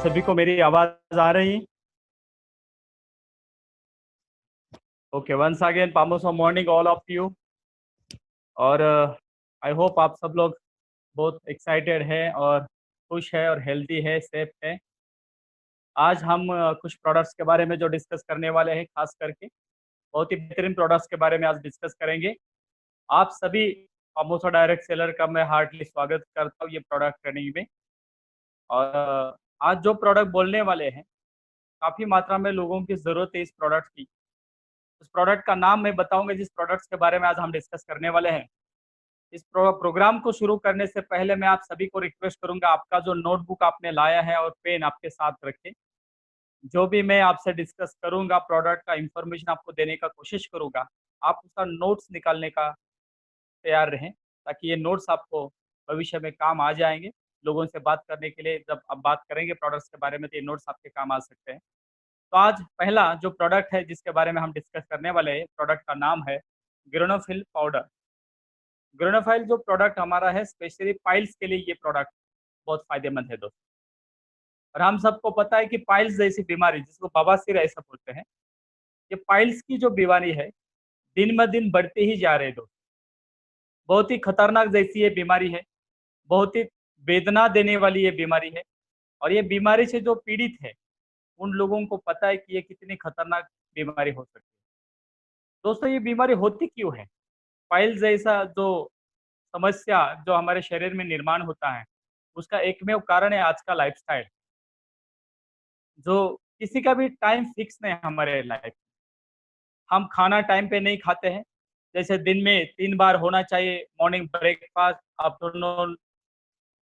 सभी को मेरी आवाज आ रही? ओके, वंस अगेन पामोस of morning all of you. और आई होप आप सब लोग बहुत एक्साइटेड है और खुश है और हेल्दी है, सेफ है। आज हम कुछ प्रोडक्ट्स के बारे में जो डिस्कस करने वाले हैं, खास करके बहुत ही बेहतरीन प्रोडक्ट्स के बारे में आज डिस्कस करेंगे। आप सभी पामोसो डायरेक्ट सेलर का मैं हार्टली स्वागत करता हूँ ये प्रोडक्ट ट्रेनिंग में। और आज जो प्रोडक्ट बोलने वाले हैं, काफ़ी मात्रा में लोगों की ज़रूरत है इस प्रोडक्ट की। उस प्रोडक्ट का नाम मैं बताऊंगा जिस प्रोडक्ट्स के बारे में आज हम डिस्कस करने वाले हैं। इस प्रोग्राम को शुरू करने से पहले मैं आप सभी को रिक्वेस्ट करूंगा, आपका जो नोटबुक आपने लाया है और पेन आपके साथ रखें। जो भी मैं आपसे डिस्कस करूंगा, प्रोडक्ट का इंफॉर्मेशन आपको देने का कोशिश करूंगा, आप उसका नोट्स निकालने का तैयार रहें, ताकि ये नोट्स आपको भविष्य में काम आ जाएंगे। लोगों से बात करने के लिए जब आप बात करेंगे प्रोडक्ट्स के बारे में, तो ये नोट्स आपके काम आ सकते हैं। तो आज पहला जो प्रोडक्ट है जिसके बारे में हम डिस्कस करने वाले हैं, प्रोडक्ट का नाम है ग्रेनोफिल पाउडर। ग्रेनोफाइल जो प्रोडक्ट हमारा है, स्पेशली पाइल्स के लिए ये प्रोडक्ट बहुत फायदेमंद है दोस्तों। और हम सबको पता है कि पाइल्स जैसी बीमारी, जिसको बवासीर ऐसा बोलते हैं, ये पाइल्स की जो बीमारी है दिन ब दिन बढ़ते ही जा रहे हैं दोस्तों। बहुत ही खतरनाक जैसी ये बीमारी है, बहुत ही वेदना देने वाली ये बीमारी है। और ये बीमारी से जो पीड़ित है, उन लोगों को पता है कि ये कितनी खतरनाक बीमारी हो सकती है। दोस्तों, ये बीमारी होती क्यों है? पाइल्स जैसा जो समस्या जो हमारे शरीर में निर्माण होता है, उसका एकमेव कारण है आज का लाइफस्टाइल, जो किसी का भी टाइम फिक्स नहीं है हमारे लाइफ। हम खाना टाइम पे नहीं खाते हैं। जैसे दिन में 3 बार होना चाहिए, मॉर्निंग ब्रेकफास्ट, आफ्टरनून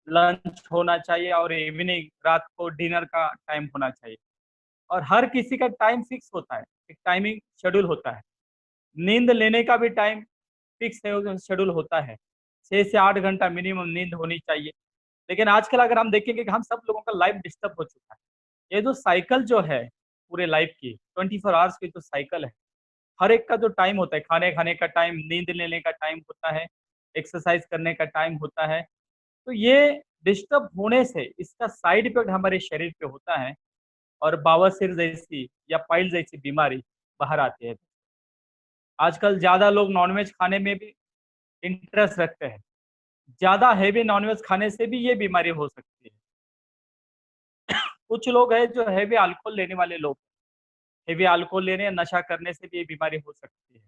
लंच होना चाहिए और इवनिंग रात को डिनर का टाइम होना चाहिए। और हर किसी का टाइम फिक्स होता है, एक टाइमिंग शेड्यूल होता है। नींद लेने का भी टाइम फिक्स है, शेड्यूल होता है। 6 से 8 घंटा मिनिमम नींद होनी चाहिए। लेकिन आजकल अगर हम देखेंगे कि हम सब लोगों का लाइफ डिस्टर्ब हो चुका है। ये जो साइकिल जो है पूरे लाइफ की, 24 आवर्स की जो साइकिल है, हर एक का जो टाइम होता है, खाने खाने का टाइम, नींद लेने का टाइम होता है, एक्सरसाइज करने का टाइम होता है, तो ये डिस्टर्ब होने से इसका साइड इफेक्ट हमारे शरीर पे होता है और बवासीर जैसी या पाइल जैसी बीमारी बाहर आती है। आजकल ज्यादा लोग नॉनवेज खाने में भी इंटरेस्ट रखते हैं। ज्यादा हैवी नॉनवेज खाने से भी ये बीमारी हो सकती है। कुछ लोग हैं जो हैवी अल्कोहल लेने वाले लोग, हेवी अल्कोहल लेने या नशा करने से भी ये बीमारी हो सकती है।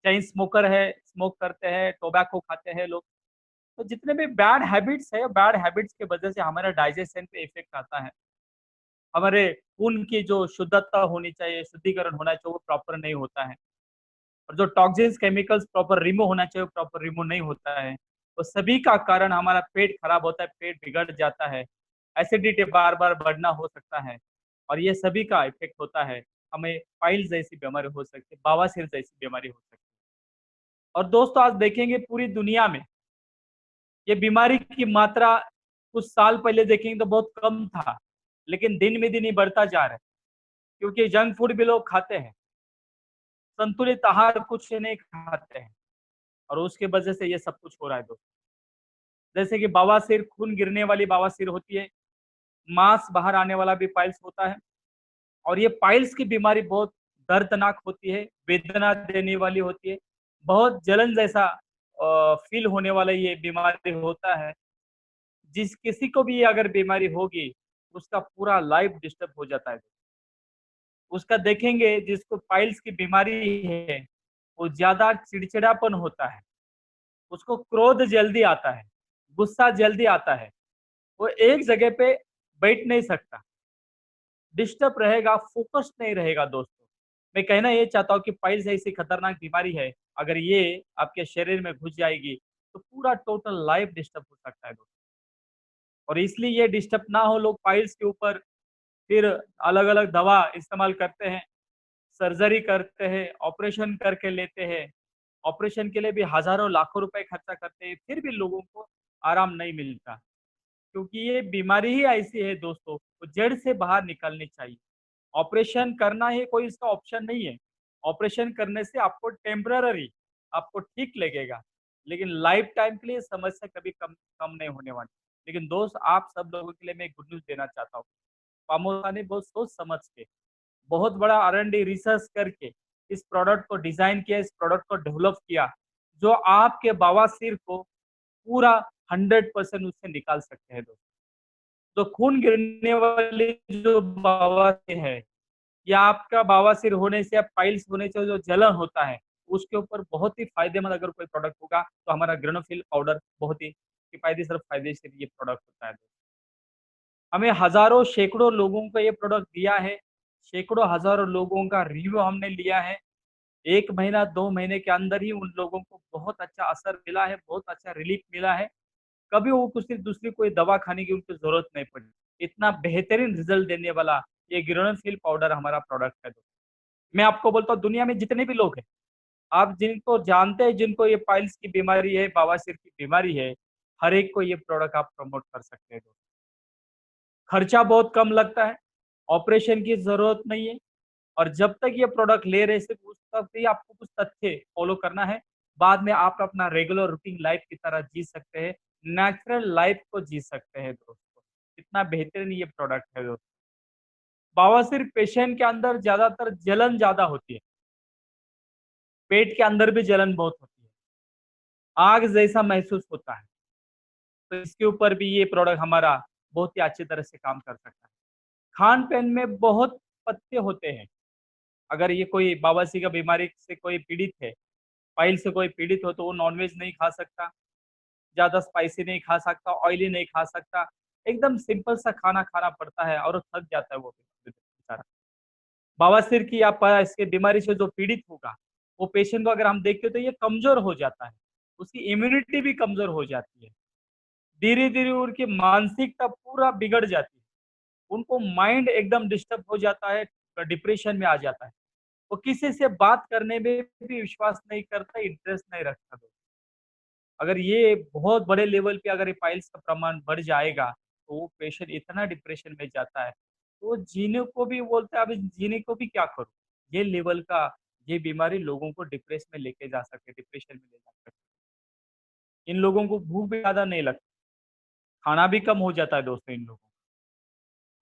चेन स्मोकर है, स्मोक करते हैं, टोबैको खाते हैं लोग। तो जितने भी बैड हैबिट्स है, बैड हैबिट्स की वजह से हमारे डाइजेशन पे इफेक्ट आता है। हमारे खून की जो शुद्धता होनी चाहिए, शुद्धिकरण होना चाहिए, वो प्रॉपर नहीं होता है। और जो टॉक्सिन्स केमिकल्स प्रॉपर रिमूव होना चाहिए, वो प्रॉपर रिमूव नहीं होता है। तो सभी का कारण हमारा पेट खराब होता है, पेट बिगड़ जाता है, एसिडिटी बार बार बढ़ना हो सकता है। और ये सभी का इफेक्ट होता है, हमें पाइल्स जैसी बीमारी हो सकती है, बवासीर जैसी बीमारी हो सकती है। और दोस्तों, आज देखेंगे पूरी दुनिया में ये बीमारी की मात्रा कुछ साल पहले देखेंगे तो बहुत कम था, लेकिन दिन में दिन ही बढ़ता जा रहा है। क्योंकि जंक फूड भी लोग खाते हैं, संतुलित आहार कुछ नहीं खाते हैं, और उसके वजह से ये सब कुछ हो रहा है दोस्तों। जैसे कि बवासीर, खून गिरने वाली बवासीर होती है, मांस बाहर आने वाला भी पाइल्स होता है। और ये पाइल्स की बीमारी बहुत दर्दनाक होती है, वेदना देने वाली होती है, बहुत जलन जैसा फील होने वाला ये बीमारी होता है। जिस किसी को भी ये अगर बीमारी होगी, उसका पूरा लाइफ डिस्टर्ब हो जाता है। उसका देखेंगे जिसको पाइल्स की बीमारी है, वो ज्यादा चिड़चिड़ापन होता है, उसको क्रोध जल्दी आता है, गुस्सा जल्दी आता है, वो एक जगह पे बैठ नहीं सकता, डिस्टर्ब रहेगा, फोकस नहीं रहेगा दोस्तों। मैं कहना ये चाहता हूँ कि पाइल्स ऐसी खतरनाक बीमारी है, अगर ये आपके शरीर में घुस जाएगी तो पूरा टोटल लाइफ डिस्टर्ब हो सकता है दोस्तों। और इसलिए ये डिस्टर्ब ना हो, लोग पाइल्स के ऊपर फिर अलग अलग दवा इस्तेमाल करते हैं, सर्जरी करते हैं, ऑपरेशन करके लेते हैं। ऑपरेशन के लिए भी हजारों लाखों रुपए खर्चा करते हैं, फिर भी लोगों को आराम नहीं मिलता। क्योंकि ये बीमारी ही ऐसी है दोस्तों, वो जड़ से बाहर निकलनी चाहिए। ऑपरेशन करना ही कोई इसका ऑप्शन नहीं है। ऑपरेशन करने से आपको टेम्पररी आपको ठीक लगेगा, लेकिन लाइफ टाइम के लिए समस्या कभी कम कम नहीं होने वाली। लेकिन दोस्त आप सब लोगों के लिए मैं गुड न्यूज़ देना चाहता हूँ। पामोसा ने बहुत सोच समझ के, बहुत बड़ा R&D रिसर्च करके इस प्रोडक्ट को डिज़ाइन किया, इस प्रोडक्ट को डेवलप किया, जो आपके बवासीर को पूरा 100% उससे निकाल सकते हैं दोस्त। तो खून गिरने वाली जो बवासीर है या आपका बवासीर होने से या पाइल्स होने से जो जलन होता है, उसके ऊपर बहुत ही फ़ायदेमंद अगर कोई प्रोडक्ट होगा, तो हमारा ग्रेनोफिल पाउडर बहुत ही किफ़ायती सिर्फ फ़ायदेशीर ये प्रोडक्ट होता है। हमें हज़ारों, सैकड़ों लोगों को ये प्रोडक्ट दिया है, सैकड़ों, हज़ारों लोगों का रिव्यू हमने लिया है। 1 महीना, 2 महीने के अंदर ही उन लोगों को बहुत अच्छा असर मिला है, बहुत अच्छा रिलीफ़ मिला है। कभी वो किसी दूसरी कोई दवा खाने की उनको ज़रूरत नहीं पड़ी। इतना बेहतरीन रिज़ल्ट देने वाला ये ग्रेनोफिल पाउडर हमारा प्रोडक्ट है। मैं आपको बोलता हूँ दुनिया में जितने भी लोग हैं, आप जिनको जानते हैं जिनको ये पाइल्स की बीमारी है, बवासीर की बीमारी है, हर एक को ये प्रोडक्ट आप प्रमोट कर सकते हैं। खर्चा बहुत कम लगता है, ऑपरेशन की ज़रूरत नहीं है और जब तक ये प्रोडक्ट ले रहे हैं सिर्फ़ उस तक ही आपको कुछ तथ्य फ़ॉलो करना है। बाद में आप अपना रेगुलर रूटीन लाइफ़ की तरह जी सकते हैं, नेचुरल लाइफ़ को जी सकते हैं दोस्तों। कितना बेहतरीन ये प्रोडक्ट है दोस्तों। बवासीर पेशेंट के अंदर ज़्यादातर जलन ज़्यादा होती है, पेट के अंदर भी जलन बहुत होती है, आग जैसा महसूस होता है। तो इसके ऊपर भी ये प्रोडक्ट हमारा बहुत ही अच्छी तरह से काम कर सकता है। खान-पान में बहुत पथ्य होते हैं। अगर ये कोई बवासीर का बीमारी से कोई पीड़ित है, पाइल से कोई पीड़ित हो तो वो नॉन-वेज नहीं खा सकता, ज़्यादा स्पाइसी नहीं खा सकता, ऑयली नहीं खा सकता। एकदम सिंपल सा खाना खाना पड़ता है और वो थक जाता है वो बेचारा। बवासीर की या प इसकी बीमारी से जो पीड़ित होगा, वो पेशेंट को अगर हम देखें तो ये कमज़ोर हो जाता है, उसकी इम्यूनिटी भी कमज़ोर हो जाती है। धीरे-धीरे उनकी मानसिकता पूरा बिगड़ जाती है। उनको माइंड एकदम डिस्टर्ब हो जाता है, डिप्रेशन में आ जाता है। वो किसी से बात करने में भी विश्वास नहीं करता, इंटरेस्ट नहीं रखता। अगर ये बहुत बड़े लेवल पे अगर ये पाइल्स का प्रमाण बढ़ जाएगा, तो वो पेशेंट इतना डिप्रेशन में जाता है, तो वो जीने को भी बोलता है, अभी जीने को भी क्या करूँ? ये लेवल का ये बीमारी लोगों को डिप्रेस में लेके जा सकते, डिप्रेशन में ले जा सकते। इन लोगों को भूख भी ज़्यादा नहीं लगती, खाना भी कम हो जाता है दोस्तों इन लोगों को।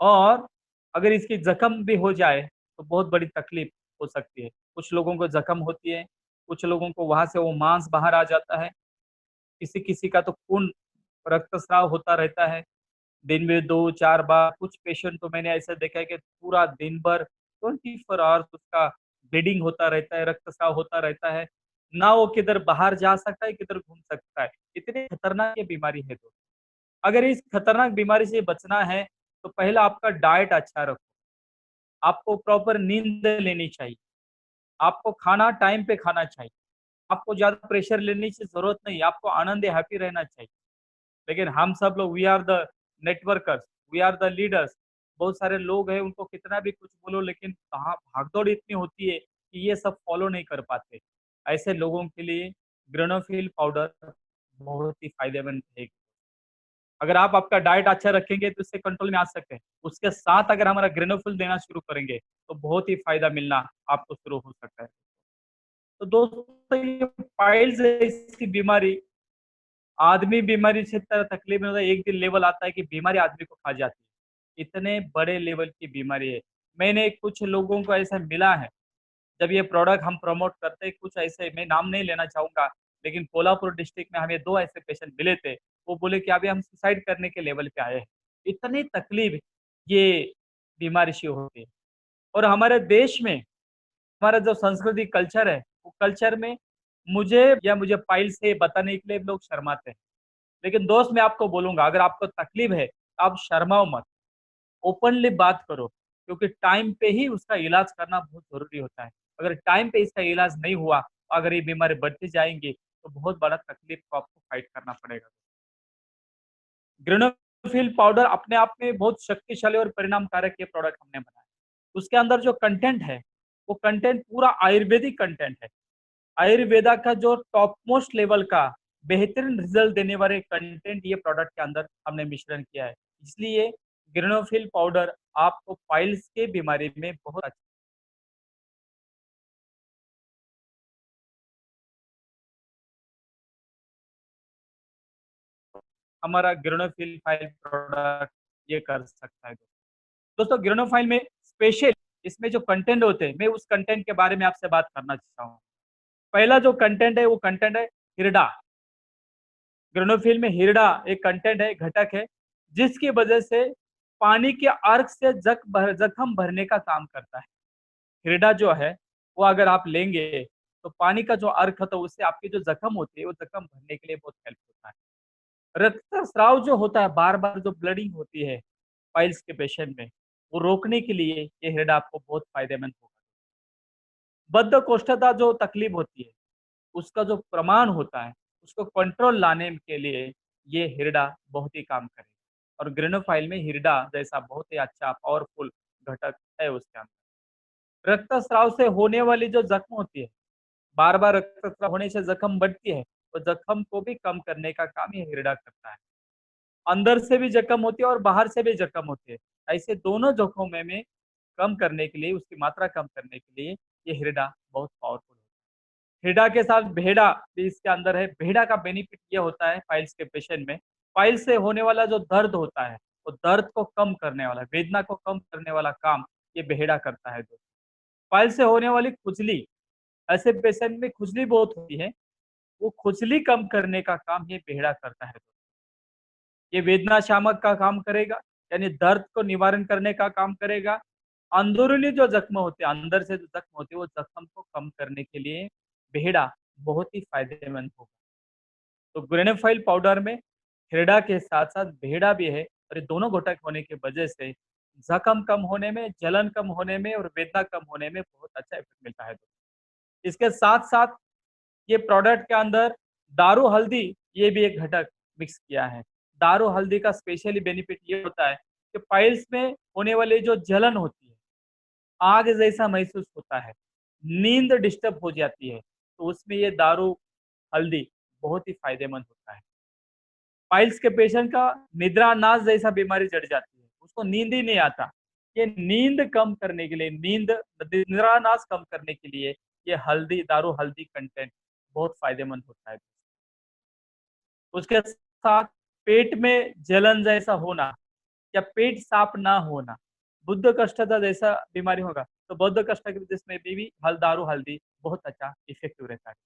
और अगर इसकी ज़ख्म भी हो जाए, तो बहुत बड़ी तकलीफ हो सकती है। कुछ लोगों को ज़ख्म होती है, कुछ लोगों को वहाँ से वो मांस बाहर आ जाता है, किसी-किसी का तो खून रक्तस्राव होता रहता है, दिन में 2-4 बार। कुछ पेशेंट तो मैंने ऐसा देखा है कि पूरा दिन भर 24 आवर्स उसका ब्लीडिंग होता रहता है, रक्तस्राव होता रहता है। ना वो किधर बाहर जा सकता है, किधर घूम सकता है। इतनी खतरनाक ये बीमारी है दोस्तों। अगर इस खतरनाक बीमारी से बचना है, तो पहला आपका डाइट अच्छा रखो। आपको प्रॉपर नींद लेनी चाहिए। आपको खाना टाइम पे खाना चाहिए। आपको ज़्यादा प्रेशर लेने की ज़रूरत नहीं है, आपको आनंद है, हैप्पी रहना चाहिए। लेकिन हम सब लोग we are the networkers, we are the leaders. बहुत सारे लोग हैं उनको कितना भी कुछ बोलो लेकिन कहाँ भागदौड़ इतनी होती है कि ये सब फॉलो नहीं कर पाते। ऐसे लोगों के लिए ग्रेनोफिल पाउडर बहुत ही फ़ायदेमंद है। अगर आप आपका डाइट अच्छा रखेंगे तो इससे कंट्रोल में आ सकते हैं। उसके साथ अगर हमारा ग्रेनोफिल देना शुरू करेंगे, तो बहुत ही फ़ायदा मिलना आपको शुरू हो सकता है। तो दोस्तों ये पाइल्स जैसी बीमारी आदमी बीमारी से तरह तकलीफ में होता है, एक दिन लेवल आता है कि बीमारी आदमी को खा जाती है। इतने बड़े लेवल की बीमारी है। मैंने कुछ लोगों को ऐसा मिला है, जब ये प्रोडक्ट हम प्रमोट करते हैं, कुछ ऐसे मैं नाम नहीं लेना चाहूँगा, लेकिन कोल्हापुर डिस्ट्रिक्ट में हमें 2 ऐसे पेशेंट मिले थे। वो बोले कि अभी हम सुसाइड करने के लेवल पे आए हैं। इतनी तकलीफ ये बीमारी से होती है और हमारे देश में हमारा जो संस्कृति कल्चर है, वो कल्चर में मुझे पाइल्स है बताने के लिए लोग शर्माते हैं। लेकिन दोस्त मैं आपको बोलूँगा अगर आपको तकलीफ है, तो आप शर्माओ मत, ओपनली बात करो, क्योंकि टाइम पे ही उसका इलाज करना बहुत ज़रूरी होता है। अगर टाइम पे इसका इलाज नहीं हुआ, अगर ये बीमारी बढ़ती जाएँगी, तो बहुत बड़ा तकलीफ को आपको फाइट करना पड़ेगा। ग्रेनोफिल पाउडर अपने आप में बहुत शक्तिशाली और परिणामकारक ये प्रोडक्ट हमने बनाया। उसके अंदर जो कंटेंट है, वो कंटेंट पूरा आयुर्वेदिक कंटेंट है। आयुर्वेदा का जो टॉप मोस्ट लेवल का बेहतरीन रिजल्ट देने वाले कंटेंट ये प्रोडक्ट के अंदर हमने मिश्रण किया है। इसलिए ग्रेनोफिल पाउडर आपको पाइल्स के बीमारी में बहुत अच्छा हमारा ग्रेनोफिल फाइल प्रोडक्ट ये कर सकता है। दोस्तों ग्रेनोफाइल में स्पेशल इसमें जो कंटेंट होते हैं, मैं उस कंटेंट के बारे में आपसे बात करना चाहता हूँ। पहला जो कंटेंट है वो कंटेंट है हिरडा। ग्रेनोफिल में हिरडा एक कंटेंट है, घटक है, जिसकी वजह से पानी के अर्क से जख्म भरने का काम करता है। हिरडा जो है वो अगर आप लेंगे तो पानी का जो अर्क होता है उससे आपकी जो जख्म होती है वो जख्म भरने के लिए बहुत हेल्प होता है। रक्तस्राव जो होता है, बार बार जो ब्लडिंग होती है पाइल्स के पेशेंट में, वो रोकने के लिए ये हिरडा आपको बहुत फायदेमंद होगा। बद्धकोष्ठता जो तकलीफ होती है उसका जो प्रमाण होता है उसको कंट्रोल लाने के लिए ये हिरडा बहुत ही काम करेगा। और ग्रेनोफाइल में हिरडा जैसा बहुत ही अच्छा पावरफुल घटक है उसके अंदर। रक्तस्राव से होने वाली जो जख्म होती है, बार बार रक्तस्राव होने से जख्म बढ़ती है, तो जख्म को भी कम करने का काम ये हिरडा करता है। अंदर से भी जख्म होती है और बाहर से भी जख्म होती है, ऐसे दोनों जख्मों में कम करने के लिए, उसकी मात्रा कम करने के लिए ये हिरडा बहुत पावरफुल है। हिरडा के साथ भेड़ा भी इसके अंदर है। भेड़ा का बेनिफिट ये होता है पाइल्स के पेशेंट में, पाइल्स से होने वाला जो दर्द होता है वो दर्द को कम करने वाला, वेदना को कम करने वाला काम ये भेड़ा करता है। दोस्तों पाइल्स से होने वाली खुजली, ऐसे पेशेंट में खुजली बहुत होती है, वो खुजली कम करने का काम ये भेड़ा करता है। ये वेदना शामक का काम करेगा, यानी दर्द को निवारण करने का काम करेगा। अंदरूनी जो जख्म होते हैं, अंदर से जो जख्म होते हैं वो जख्म को कम करने के लिए भेड़ा बहुत ही फायदेमंद होगा। तो ग्रेनोफाइल पाउडर में हिरडा के साथ साथ भेड़ा भी है, और ये दोनों घटक होने की वजह से जख्म कम होने में, जलन कम होने में और वेदना कम होने में बहुत अच्छा इफेक्ट मिलता है। इसके साथ साथ ये प्रोडक्ट के अंदर दारू हल्दी ये भी एक घटक मिक्स किया है। दारू हल्दी का स्पेशली बेनिफिट ये होता है कि पाइल्स में होने वाली जो जलन होती है, आग जैसा महसूस होता है, नींद डिस्टर्ब हो जाती है, तो उसमें ये दारू हल्दी बहुत ही फायदेमंद होता है। पाइल्स के पेशेंट का निद्रा नाश जैसा बीमारी जड़ जाती है, उसको नींद ही नहीं आता। ये नींद कम करने के लिए, नींद निद्रा नाश कम करने के लिए ये हल्दी, दारू हल्दी कंटेंट बहुत फायदेमंद होता है। उसके साथ पेट में जलन जैसा होना या पेट साफ ना होना, बद्धकोष्ठता जैसा बीमारी होगा, तो बद्धकोष्ठता की जिसमें भी दारू हल्दी बहुत अच्छा इफेक्टिव रहता है।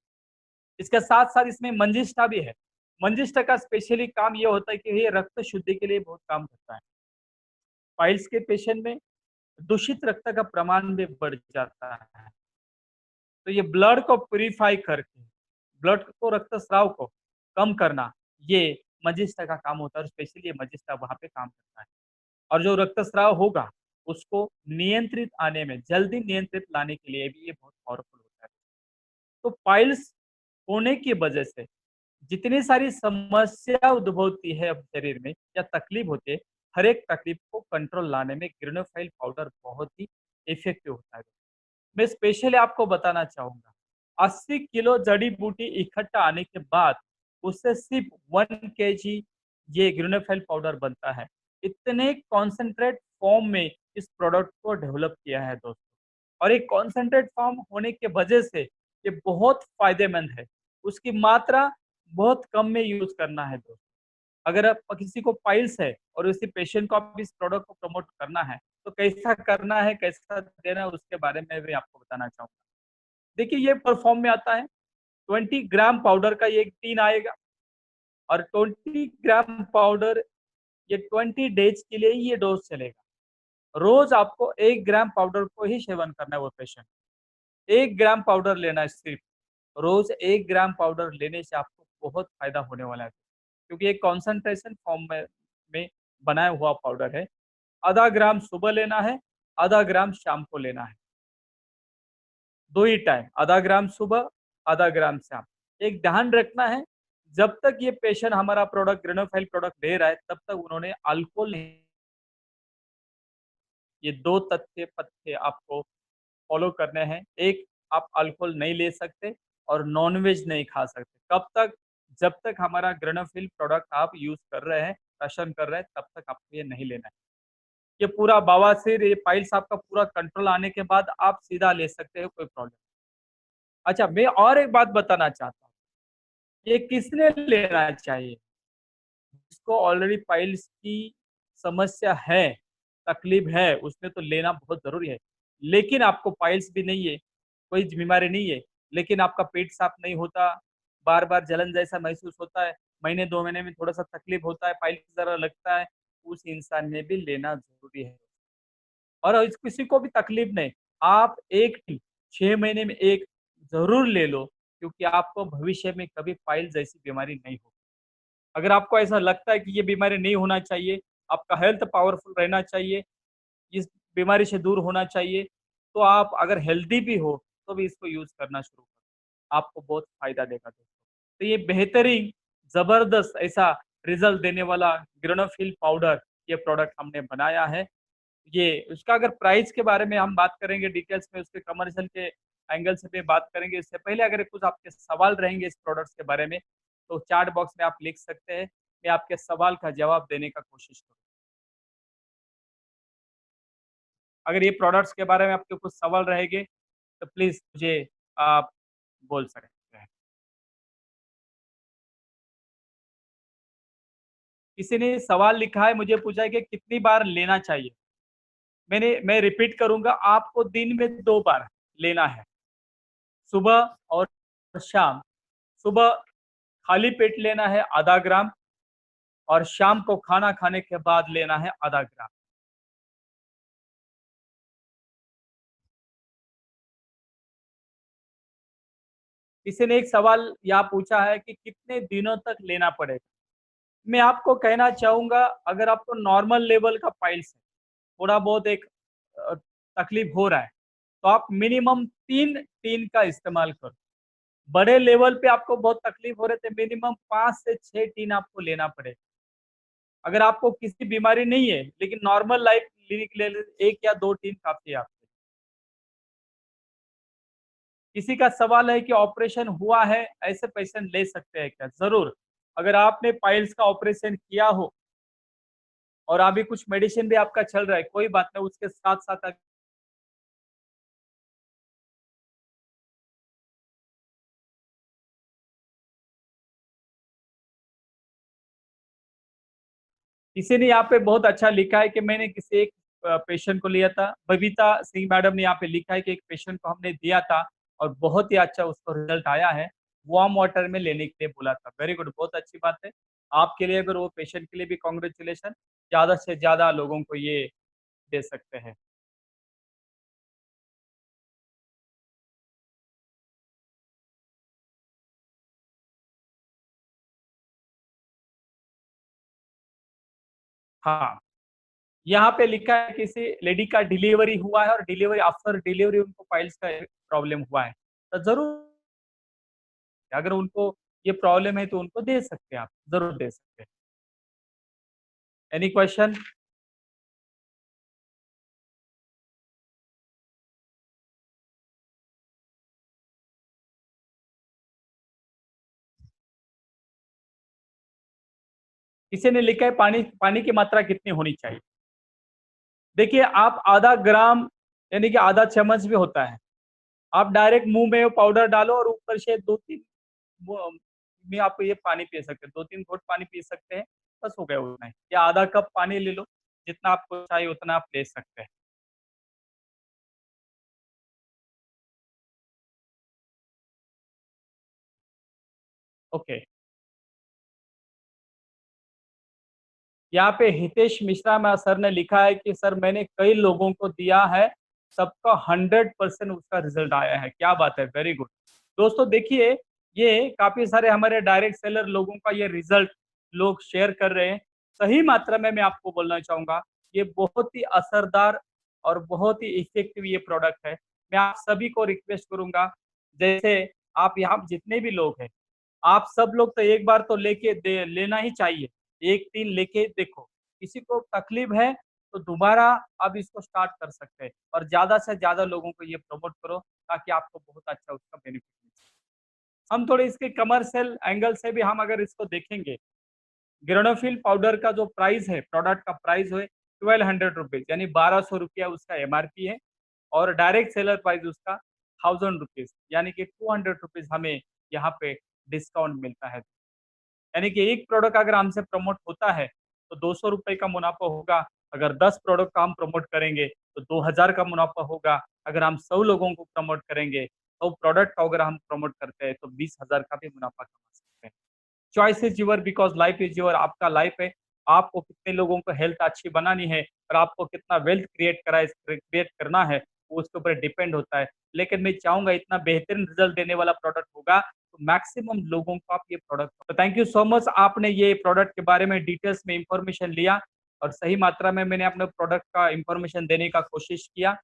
इसके साथ साथ इसमें मंजिष्ठा भी है। मंजिष्ठा का स्पेशली काम ये होता है कि ये रक्त शुद्धि के लिए बहुत काम करता है। पाइल्स के पेशेंट में दूषित रक्त का प्रमाण भी बढ़ जाता है, तो ये ब्लड को प्यूरिफाई करके ब्लड को, रक्तस्राव को कम करना, ये मजिस्टा का काम होता है, और स्पेशली ये मजिस्टा वहाँ पे काम करता है। और जो रक्तस्राव होगा उसको नियंत्रित आने में, जल्दी नियंत्रित लाने के लिए भी ये बहुत पावरफुल होता है। तो पाइल्स होने की वजह से जितनी सारी समस्या उद्भवती है अब शरीर में या तकलीफ होती है, हर एक तकलीफ को कंट्रोल लाने में ग्रेनोफाइल पाउडर बहुत ही इफेक्टिव होता है। मैं स्पेशली आपको बताना चाहूंगा, 80 किलो जड़ी बूटी इकट्ठा आने के बाद उससे सिर्फ 1 kg ये ग्रेनोफाइल पाउडर बनता है। इतने कॉन्सेंट्रेट फॉर्म में इस प्रोडक्ट को डेवलप किया है दोस्तों, और एक कॉन्सेंट्रेट फॉर्म होने के वजह से ये बहुत फायदेमंद है। उसकी मात्रा बहुत कम में यूज करना है दोस्तों। अगर आप किसी को पाइल्स है और उसी पेशेंट को आप इस प्रोडक्ट को प्रमोट करना है, तो कैसा करना है, कैसा देना है, उसके बारे में भी आपको बताना चाहूंगा। देखिए ये परफॉर्म में आता है, 20 ग्राम पाउडर का ये एक टीन आएगा, और 20 ग्राम पाउडर ये 20 डेज के लिए ही ये डोज चलेगा। रोज आपको 1 ग्राम पाउडर को ही सेवन करना है। वो पेशेंट 1 ग्राम पाउडर लेना है सिर्फ। रोज 1 ग्राम पाउडर लेने से आपको बहुत फायदा होने वाला है, क्योंकि एक कॉन्सेंट्रेशन फॉर्म में बनाया हुआ पाउडर है। आधा ग्राम सुबह लेना है, आधा ग्राम शाम को लेना है, 2 ही टाइम, आधा ग्राम सुबह, आधा ग्राम शाम। एक ध्यान रखना है, जब तक ये पेशेंट हमारा प्रोडक्ट ग्रेनोफाइल प्रोडक्ट ले रहा है तब तक उन्होंने अल्कोहल नहीं, ये 2 तथ्य पथ्य आपको फॉलो करने हैं। एक, आप अल्कोहल नहीं ले सकते और नॉन-वेज नहीं खा सकते। कब तक? जब तक हमारा ग्रेनोफिल प्रोडक्ट आप यूज़ कर रहे हैं, राशन कर रहे हैं, तब तक आपको ये नहीं लेना है। ये पूरा बवासीर, ये पाइल्स आपका पूरा कंट्रोल आने के बाद आप सीधा ले सकते हो, कोई प्रॉब्लम। अच्छा, मैं और एक बात बताना चाहता हूँ, ये किसने लेना चाहिए? जिसको ऑलरेडी पाइल्स की समस्या है, तकलीफ है, उसने तो लेना बहुत ज़रूरी है। लेकिन आपको पाइल्स भी नहीं है, कोई बीमारी नहीं है, लेकिन आपका पेट साफ नहीं होता, बार-बार जलन जैसा महसूस होता है, महीने 2 महीने में थोड़ा-सा तकलीफ होता है, पाइल्स ज़रा लगता है, उस इंसान ने भी लेना ज़रूरी है। और इस किसी को भी तकलीफ नहीं, आप 1 टी 6 महीने में 1 ज़रूर ले लो, क्योंकि आपको भविष्य में कभी पाइल्स जैसी बीमारी नहीं होगी। अगर आपको ऐसा लगता है कि ये बीमारी नहीं होना चाहिए, आपका हेल्थ पावरफुल रहना चाहिए, इस बीमारी से दूर होना चाहिए, तो आप अगर हेल्दी भी हो, तो भी इसको यूज़ करना शुरू करो। आपको बहुत फ़ायदा देगा दोस्तों। तो ये बेहतरीन, ज़बरदस्त ऐसा रिज़ल्ट देने वाला ग्रेनोफिल पाउडर ये प्रोडक्ट हमने बनाया है। ये उसका अगर प्राइस के बारे में हम बात करेंगे डिटेल्स में, उसके कमर्शियल के एंगल से भी बात करेंगे। इससे पहले अगर कुछ आपके सवाल रहेंगे इस प्रोडक्ट्स के बारे में, तो चैट बॉक्स में आप लिख सकते हैं। मैं आपके सवाल का जवाब देने का कोशिश करूँ। अगर ये प्रोडक्ट्स के बारे में आपके कुछ सवाल रहेंगे, तो प्लीज़ मुझे आप बोल सकते हैं। किसी ने सवाल लिखा है, मुझे पूछा है कि कितनी बार लेना चाहिए? मैं रिपीट करूँगा, आपको दिन में 2 बार लेना है, सुबह और शाम। सुबह खाली पेट लेना है आधा ग्राम और शाम को खाना खाने के बाद लेना है आधा ग्राम। किसी ने एक सवाल यहाँ पूछा है कि कितने दिनों तक लेना पड़ेगा? मैं आपको कहना चाहूँगा, अगर आपको नॉर्मल लेवल का पाइल्स है, थोड़ा बहुत एक अ, तकलीफ हो रहा है, तो आप मिनिमम 3 टीन का इस्तेमाल करो। बड़े लेवल पे आपको बहुत तकलीफ हो रहे थे, मिनिमम 5 से 6 टीन आपको लेना पड़ेगा। अगर आपको किसी बीमारी नहीं है, लेकिन नॉर्मल लाइफ जीने के लिए 1 या 2 टीन काफ़ी है आपके। किसी का सवाल है कि ऑपरेशन हुआ है, ऐसे पेशेंट ले सकते हैं क्या? ज़रूर, अगर आपने पाइल्स का ऑपरेशन किया हो और अभी कुछ मेडिसिन भी आपका चल रहा है, कोई बात नहीं, उसके साथ-साथ किसी ने यहाँ पे बहुत अच्छा लिखा है कि मैंने किसी एक पेशेंट को लिया था। बबीता सिंह मैडम ने यहाँ पे लिखा है कि एक पेशेंट को हमने दिया था और बहुत ही अच्छा उसको रिजल्ट आया है। वार्म वाटर में लेने के लिए बोला था। वेरी गुड, बहुत अच्छी बात है। आपके लिए अगर वो पेशेंट के लिए भी कांग्रेचुलेशन, ज़्यादा से ज़्यादा लोगों को ये दे सकते हैं। हाँ, यहाँ पे लिखा है किसी लेडी का डिलीवरी हुआ है और डिलीवरी आफ्टर डिलीवरी उनको पाइल्स का प्रॉब्लम हुआ है। तो ज़रूर अगर उनको ये प्रॉब्लम है तो उनको दे सकते हैं आप, ज़रूर दे सकते हैं। Any question? किसी ने लिखा है पानी पानी की मात्रा कितनी होनी चाहिए? देखिए, आप आधा ग्राम यानी कि आधा चम्मच भी होता है। आप डायरेक्ट मुँह में वो पाउडर डालो और ऊपर से 2-3 वो में आप ये पानी पी सकते हैं, 2-3 घूँट पानी पी सकते हैं, बस हो गया उतना ही। या आधा कप पानी ले लो, जितना आपको चाहिए उतना आप ले सकते हैं। ओके, यहाँ पे हितेश मिश्रा सर ने लिखा है कि सर मैंने कई लोगों को दिया है, सबका 100% उसका रिज़ल्ट आया है। क्या बात है, वेरी गुड। दोस्तों देखिए, ये काफ़ी सारे हमारे डायरेक्ट सेलर लोगों का ये रिज़ल्ट लोग शेयर कर रहे हैं। सही मात्रा में मैं आपको बोलना चाहूँगा, ये बहुत ही असरदार और बहुत ही इफ़ेक्टिव ये प्रोडक्ट है। मैं आप सभी को रिक्वेस्ट करूँगा, जैसे आप यहाँ जितने भी लोग हैं, आप सब लोग तो एक बार तो लेके दे लेना ही चाहिए। 1 दिन लेके देखो, किसी को तकलीफ है तो दोबारा आप इसको स्टार्ट कर सकते हैं और ज़्यादा से ज़्यादा लोगों को ये प्रमोट करो ताकि आपको बहुत अच्छा उसका बेनिफिट मिल सके। हम थोड़े इसके कमर्शियल एंगल से भी हम अगर इसको देखेंगे, ग्रेनोफिल पाउडर का जो प्राइस है, प्रोडक्ट का प्राइस है ₹1200 यानी ₹1200 उसका एमआरपी है और डायरेक्ट सेलर प्राइस उसका ₹1000 यानी कि ₹200 हमें यहाँ पे डिस्काउंट मिलता है। यानी कि एक प्रोडक्ट अगर हमसे प्रमोट होता है तो 200 रुपए का मुनाफा होगा। अगर 10 प्रोडक्ट का हम प्रमोट करेंगे तो 2000 का मुनाफा होगा। अगर हम 100 लोगों को प्रमोट करेंगे, 100 प्रोडक्ट का अगर हम प्रमोट करते हैं तो 20,000 का भी मुनाफा कमा सकते हैं। Choice is your, because life is your. आपका लाइफ है, आपको कितने लोगों को हेल्थ अच्छी बनानी है और आपको कितना वेल्थ क्रिएट करना है, वो उसके ऊपर डिपेंड होता है। लेकिन मैं चाहूंगा इतना बेहतरीन रिजल्ट देने वाला प्रोडक्ट होगा तो मैक्सिमम लोगों को आप ये प्रोडक्ट। तो थैंक यू सो मच, आपने ये प्रोडक्ट के बारे में डिटेल्स में इंफॉर्मेशन लिया और सही मात्रा में मैंने अपने प्रोडक्ट का इंफॉर्मेशन देने का कोशिश किया।